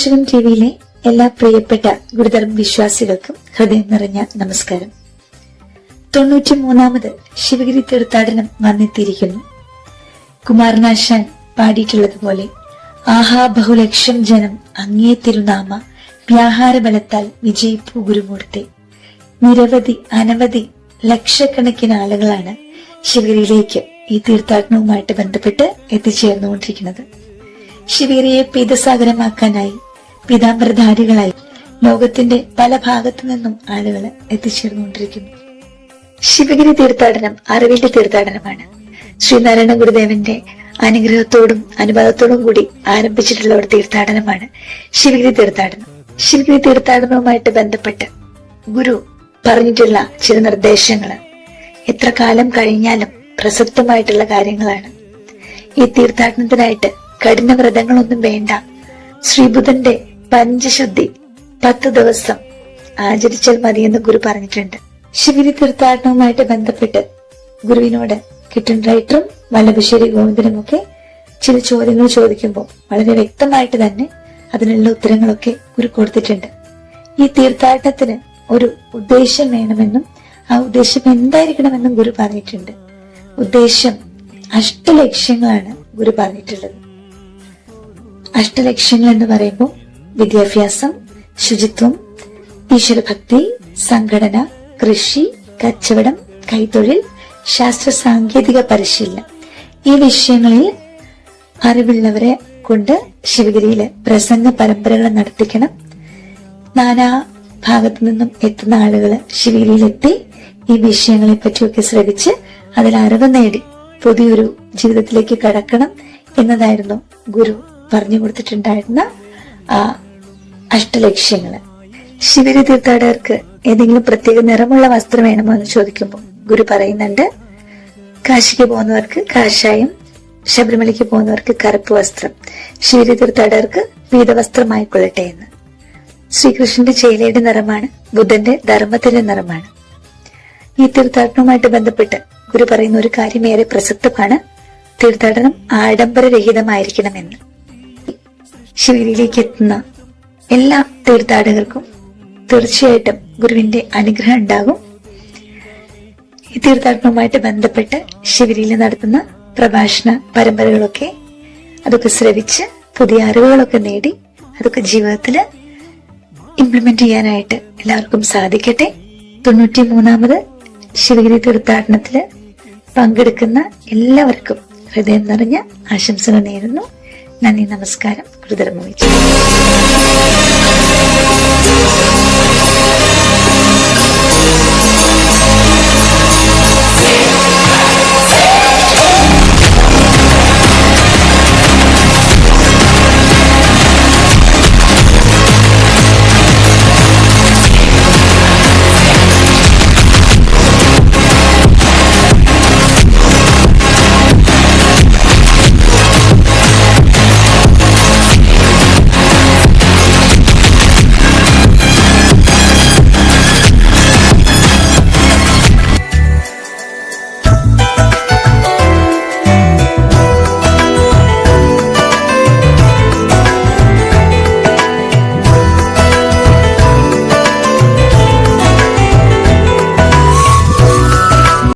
ദശകം ടിവിയിലെ എല്ലാ പ്രിയപ്പെട്ട ഗുരുധർമ്മ വിശ്വാസികൾക്കും ഹൃദയം നിറഞ്ഞ നമസ്കാരം. 93ാമത് ശിവഗിരി തീർത്ഥാടനം വന്നെത്തിയിരിക്കുന്നു. കുമാരനാശാൻ പാടിയിട്ടുള്ളതുപോലെ ആഹാ ബഹുലക്ഷം ജനം അങ്ങേ തിരുനാമ വ്യാഹാര ബലത്താൽ വിജയിപ്പു ഗുരുമൂർത്തി. നിരവധി അനവധി ലക്ഷക്കണക്കിന് ആളുകളാണ് ശിവഗിരിയിലേക്ക് ഈ തീർത്ഥാടനവുമായിട്ട് ബന്ധപ്പെട്ട് എത്തിച്ചേർന്നുകൊണ്ടിരിക്കുന്നത്. ശിവഗിരിയെ പീതസാഗരമാക്കാനായി പീതാംബരധാരികളായി ലോകത്തിന്റെ പല ഭാഗത്തു നിന്നും ആളുകൾ എത്തിച്ചേർന്നുകൊണ്ടിരിക്കുന്നു. ശിവഗിരി തീർത്ഥാടനം അറിവിന്റെ തീർത്ഥാടനമാണ്. ശ്രീനാരായണ ഗുരുദേവന്റെ അനുഗ്രഹത്തോടും അനുവാദത്തോടും കൂടി ആരംഭിച്ചിട്ടുള്ള ഒരു തീർത്ഥാടനമാണ് ശിവഗിരി തീർത്ഥാടനം. ശിവഗിരി തീർത്ഥാടനവുമായിട്ട് ബന്ധപ്പെട്ട് ഗുരു പറഞ്ഞിട്ടുള്ള ചില നിർദ്ദേശങ്ങൾ എത്ര കാലം കഴിഞ്ഞാലും പ്രസക്തമായിട്ടുള്ള കാര്യങ്ങളാണ്. ഈ തീർത്ഥാടനത്തിനായിട്ട് കഠിന വ്രതങ്ങളൊന്നും വേണ്ട. ശ്രീബുധന്റെ പഞ്ചശുദ്ധി 10 ദിവസം ആചരിച്ചാൽ മതിയെന്ന് ഗുരു പറഞ്ഞിട്ടുണ്ട്. ശിവഗിരി തീർത്ഥാടനവുമായിട്ട് ബന്ധപ്പെട്ട് ഗുരുവിനോട് കിട്ടൻ റൈറ്ററും വല്ലഭശ്ശേരി ഗോവിന്ദനുമൊക്കെ ചില ചോദ്യങ്ങൾ ചോദിക്കുമ്പോൾ വളരെ വ്യക്തമായിട്ട് തന്നെ അതിനുള്ള ഉത്തരങ്ങളൊക്കെ ഗുരു കൊടുത്തിട്ടുണ്ട്. ഈ തീർത്ഥാടനത്തിന് ഒരു ഉദ്ദേശം വേണമെന്നും ആ ഉദ്ദേശം എന്തായിരിക്കണമെന്നും ഗുരു പറഞ്ഞിട്ടുണ്ട്. ഉദ്ദേശം അഷ്ടലക്ഷ്യങ്ങളാണ് ഗുരു പറഞ്ഞിട്ടുള്ളത്. അഷ്ടലക്ഷ്യങ്ങൾ എന്ന് പറയുമ്പോൾ വിദ്യാഭ്യാസം, ശുചിത്വം, ഈശ്വരഭക്തി, സംഘടന, കൃഷി, കച്ചവടം, കൈത്തൊഴിൽ, ശാസ്ത്ര സാങ്കേതിക പരിശീലനം, ഈ വിഷയങ്ങളിൽ അറിവുള്ളവരെ കൊണ്ട് ശിവഗിരിയില് പ്രസംഗ പരമ്പരകൾ നടത്തിക്കണം. നാനാ ഭാഗത്തു നിന്നും എത്തുന്ന ആളുകൾ ശിവഗിരിയിലെത്തി ഈ വിഷയങ്ങളെ പറ്റിയൊക്കെ ശ്രവിച്ച് അതിൽ അറിവ് നേടി പുതിയൊരു ജീവിതത്തിലേക്ക് കടക്കണം എന്നതായിരുന്നു ഗുരു പറഞ്ഞു കൊടുത്തിട്ടുണ്ടായിരുന്ന ആ അഷ്ടലക്ഷ്യങ്ങള്. ശിവഗിരി തീർത്ഥാടകർക്ക് ഏതെങ്കിലും പ്രത്യേക നിറമുള്ള വസ്ത്രം വേണമോ എന്ന് ചോദിക്കുമ്പോൾ ഗുരു പറയുന്നുണ്ട്, കാശിക്ക് പോകുന്നവർക്ക് കാഷായം, ശബരിമലയ്ക്ക് പോകുന്നവർക്ക് കറുപ്പ് വസ്ത്രം, ശിവഗിരി തീർത്ഥാടകർക്ക് പീതവസ്ത്രമായിക്കൊള്ളട്ടെ എന്ന്. ശ്രീകൃഷ്ണന്റെ ചേലയുടെ നിറമാണ്, ബുദ്ധന്റെ ധർമ്മത്തിന്റെ നിറമാണ്. ഈ തീർത്ഥാടനവുമായിട്ട് ബന്ധപ്പെട്ട് ഗുരു പറയുന്ന ഒരു കാര്യം ഏറെ പ്രസക്തമാണ്. തീർത്ഥാടനം ആഡംബരരഹിതമായിരിക്കണമെന്ന്. ശിവഗിരിയിലേക്ക് എത്തുന്ന എല്ലാ തീർത്ഥാടകർക്കും തീർച്ചയായിട്ടും ഗുരുവിന്റെ അനുഗ്രഹം ഉണ്ടാകും. ഈ തീർത്ഥാടനവുമായിട്ട് ബന്ധപ്പെട്ട് ശിവഗിരിയിൽ നടത്തുന്ന പ്രഭാഷണ പരമ്പരകളൊക്കെ അതൊക്കെ ശ്രവിച്ച് പുതിയ അറിവുകളൊക്കെ നേടി അതൊക്കെ ജീവിതത്തില് ഇംപ്ലിമെന്റ് ചെയ്യാനായിട്ട് എല്ലാവർക്കും സാധിക്കട്ടെ. 93ാമത് ശിവഗിരി തീർത്ഥാടനത്തില് പങ്കെടുക്കുന്ന എല്ലാവർക്കും ഹൃദയം നിറഞ്ഞ ആശംസകൾ നേരുന്നു. നന്ദി, നമസ്കാരം. ഗുരുധർമ്മ വിജയം.